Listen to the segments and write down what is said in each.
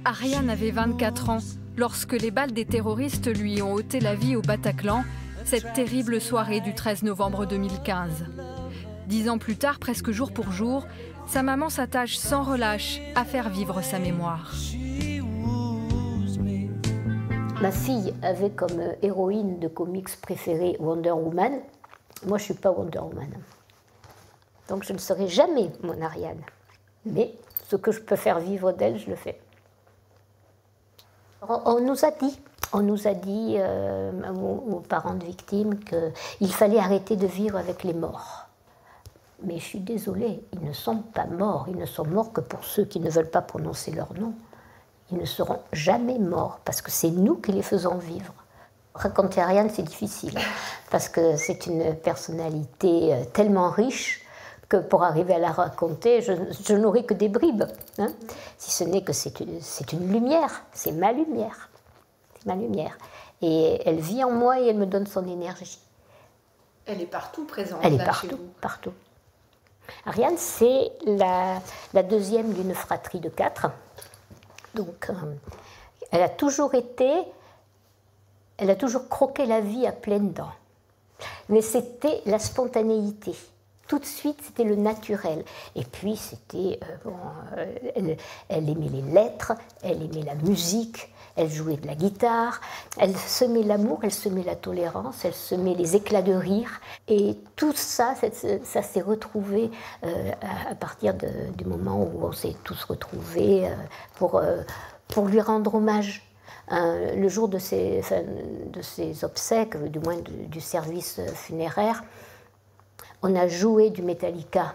Ariane avait 24 ans lorsque les balles des terroristes lui ont ôté la vie au Bataclan, cette terrible soirée du 13 novembre 2015. 10 ans plus tard, presque jour pour jour, sa maman s'attache sans relâche à faire vivre sa mémoire. Ma fille avait comme héroïne de comics préférée Wonder Woman. Moi, je ne suis pas Wonder Woman. Donc, je ne serai jamais mon Ariane. Mais ce que je peux faire vivre d'elle, je le fais. On nous a dit aux parents de victimes qu'il fallait arrêter de vivre avec les morts. Mais je suis désolée, ils ne sont pas morts. Ils ne sont morts que pour ceux qui ne veulent pas prononcer leur nom. Ils ne seront jamais morts, parce que c'est nous qui les faisons vivre. Raconter Ariane, c'est difficile, parce que c'est une personnalité tellement riche que pour arriver à la raconter, je n'aurai que des bribes. Hein, si ce n'est que c'est une lumière, c'est ma lumière. C'est ma lumière. Et elle vit en moi et elle me donne son énergie. Elle est partout présente. Elle est partout, partout. Ariane, c'est la deuxième d'une fratrie de 4. Donc, elle a toujours croqué la vie à pleines dents. Mais c'était la spontanéité. Tout de suite, c'était le naturel. Et puis, c'était... elle aimait les lettres, elle aimait la musique, elle jouait de la guitare, elle semait l'amour, elle semait la tolérance, elle semait les éclats de rire. Et tout ça, ça s'est retrouvé à partir du moment où on s'est tous retrouvés pour lui rendre hommage. Le jour de ses obsèques, du moins du service funéraire, on a joué du Metallica.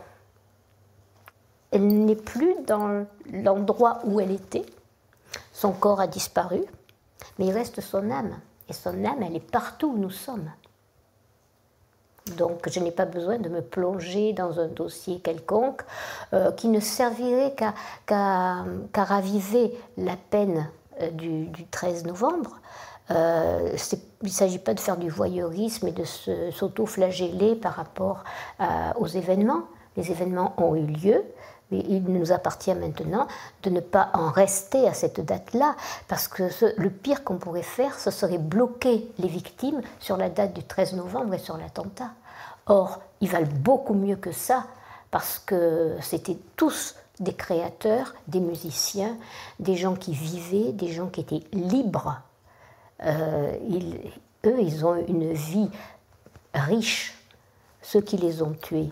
Elle n'est plus dans l'endroit où elle était. Son corps a disparu, mais il reste son âme. Et son âme, elle est partout où nous sommes. Donc, je n'ai pas besoin de me plonger dans un dossier quelconque qui ne servirait qu'à raviver la peine du 13 novembre. Il ne s'agit pas de faire du voyeurisme et de s'auto-flageller par rapport aux événements. Les événements ont eu lieu, mais il nous appartient maintenant de ne pas en rester à cette date-là, parce que le pire qu'on pourrait faire, ce serait bloquer les victimes sur la date du 13 novembre et sur l'attentat. Or, ils valent beaucoup mieux que ça, parce que c'était tous des créateurs, des musiciens, des gens qui vivaient, des gens qui étaient libres. Ils ont une vie riche, ceux qui les ont tués,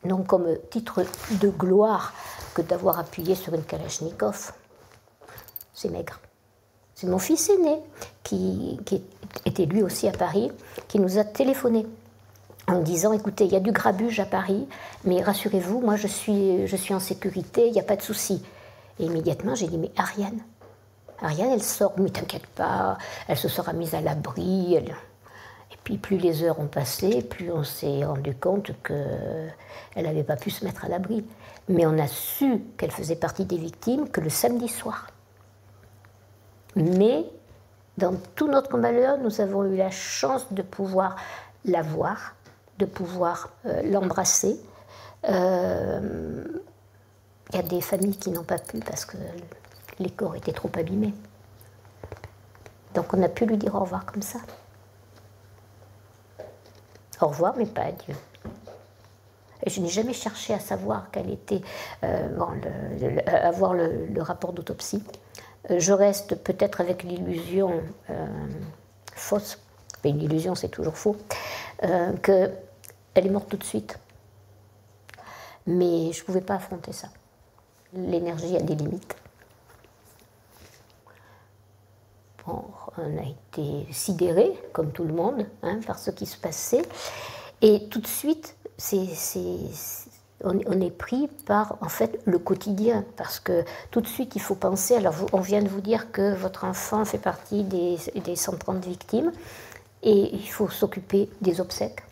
non comme titre de gloire que d'avoir appuyé sur une Kalachnikov. C'est maigre. C'est mon fils aîné, qui était lui aussi à Paris, qui nous a téléphoné en disant, écoutez, il y a du grabuge à Paris, mais rassurez-vous, moi je suis en sécurité, il n'y a pas de souci. Et immédiatement, j'ai dit, mais Ariane, elle sort, mais t'inquiète pas, elle se sera mise à l'abri. Et puis plus les heures ont passé, plus on s'est rendu compte qu'elle n'avait pas pu se mettre à l'abri. Mais on a su qu'elle faisait partie des victimes que le samedi soir. Mais dans tout notre malheur, nous avons eu la chance de pouvoir la voir, de pouvoir l'embrasser. Il y a des familles qui n'ont pas pu parce que les corps étaient trop abîmés. Donc on a pu lui dire au revoir comme ça. Au revoir, mais pas adieu. Et je n'ai jamais cherché à savoir quel était, avoir le rapport d'autopsie. Je reste peut-être avec l'illusion fausse, mais une illusion c'est toujours faux, qu'elle est morte tout de suite. Mais je ne pouvais pas affronter ça. L'énergie a des limites. Bon, on a été sidérés, comme tout le monde, par ce qui se passait. Et tout de suite, on est pris par, en fait, le quotidien. Parce que tout de suite, il faut penser... Alors, on vient de vous dire que votre enfant fait partie des 130 victimes. Et il faut s'occuper des obsèques.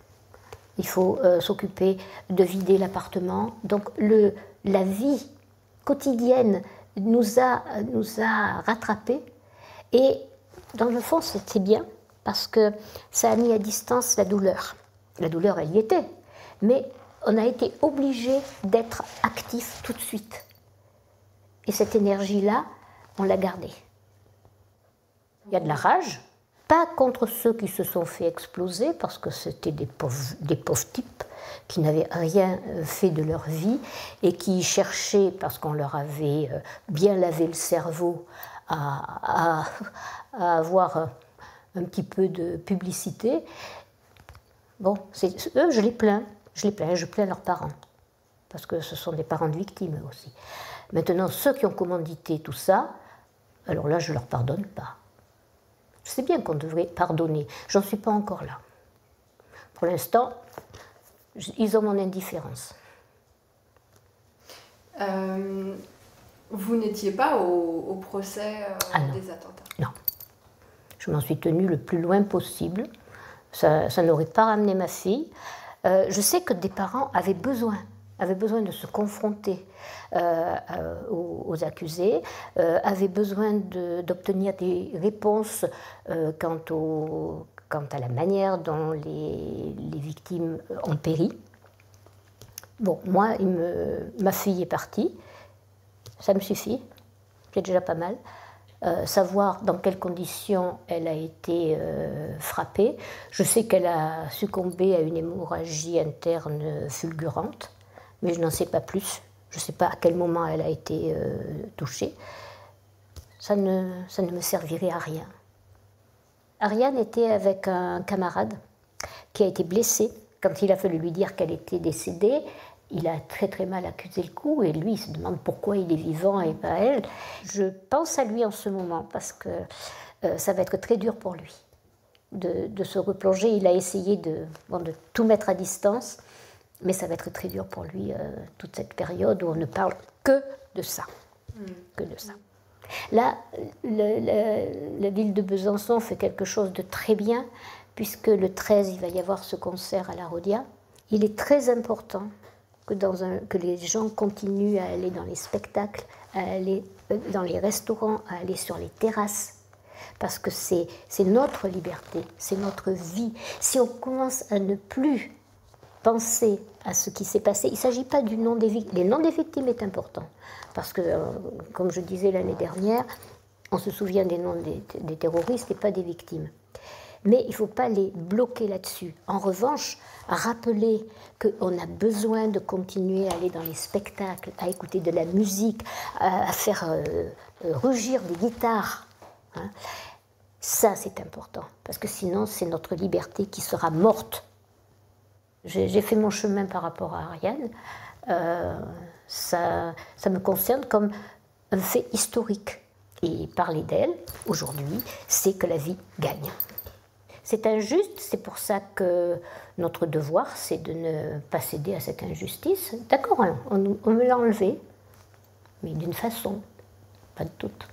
Il faut s'occuper de vider l'appartement. Donc, la vie quotidienne nous a rattrapés. Et dans le fond, c'était bien, parce que ça a mis à distance la douleur. La douleur, elle y était. Mais on a été obligé d'être actif tout de suite. Et cette énergie-là, on l'a gardée. Il y a de la rage, pas contre ceux qui se sont fait exploser, parce que c'était des pauvres types qui n'avaient rien fait de leur vie et qui cherchaient, parce qu'on leur avait bien lavé le cerveau, à avoir un petit peu de publicité. Bon, eux, je les plains, je plains leurs parents, parce que ce sont des parents de victimes aussi. Maintenant, ceux qui ont commandité tout ça, alors là, je ne leur pardonne pas. Je sais bien qu'on devrait pardonner, j'en suis pas encore là. Pour l'instant, ils ont mon indifférence. Vous n'étiez pas au procès des attentats? Non. Je m'en suis tenue le plus loin possible. Ça n'aurait pas ramené ma fille. Je sais que des parents avaient besoin de se confronter aux accusés, avaient besoin d'obtenir des réponses quant à la manière dont les victimes ont péri. Bon, moi, ma fille est partie, ça me suffit, c'est déjà pas mal. Savoir dans quelles conditions elle a été frappée. Je sais qu'elle a succombé à une hémorragie interne fulgurante, mais je n'en sais pas plus. Je ne sais pas à quel moment elle a été touchée. Ça ne me servirait à rien. Ariane était avec un camarade qui a été blessé. Quand il a fallu lui dire qu'elle était décédée, il a très très mal accusé le coup et lui il se demande pourquoi il est vivant et pas elle. Je pense à lui en ce moment parce que ça va être très dur pour lui de se replonger. Il a essayé de tout mettre à distance, mais ça va être très dur pour lui toute cette période où on ne parle que de ça. Que de ça. Là, la ville de Besançon fait quelque chose de très bien puisque le 13 il va y avoir ce concert à la Rodia. Il est très important que les gens continuent à aller dans les spectacles, à aller dans les restaurants, à aller sur les terrasses, parce que c'est notre liberté, c'est notre vie. Si on commence à ne plus penser à ce qui s'est passé, il ne s'agit pas du nom des victimes. Les noms des victimes est important, parce que, comme je disais l'année dernière, on se souvient des noms des terroristes et pas des victimes. Mais il ne faut pas les bloquer là-dessus. En revanche, rappeler qu'on a besoin de continuer à aller dans les spectacles, à écouter de la musique, à faire rugir des guitares. Hein. Ça, c'est important, parce que sinon, c'est notre liberté qui sera morte. J'ai fait mon chemin par rapport à Ariane. Ça me concerne comme un fait historique. Et parler d'elle, aujourd'hui, c'est que la vie gagne. C'est injuste, c'est pour ça que notre devoir, c'est de ne pas céder à cette injustice. D'accord, on me l'a enlevé, mais d'une façon, pas de toute.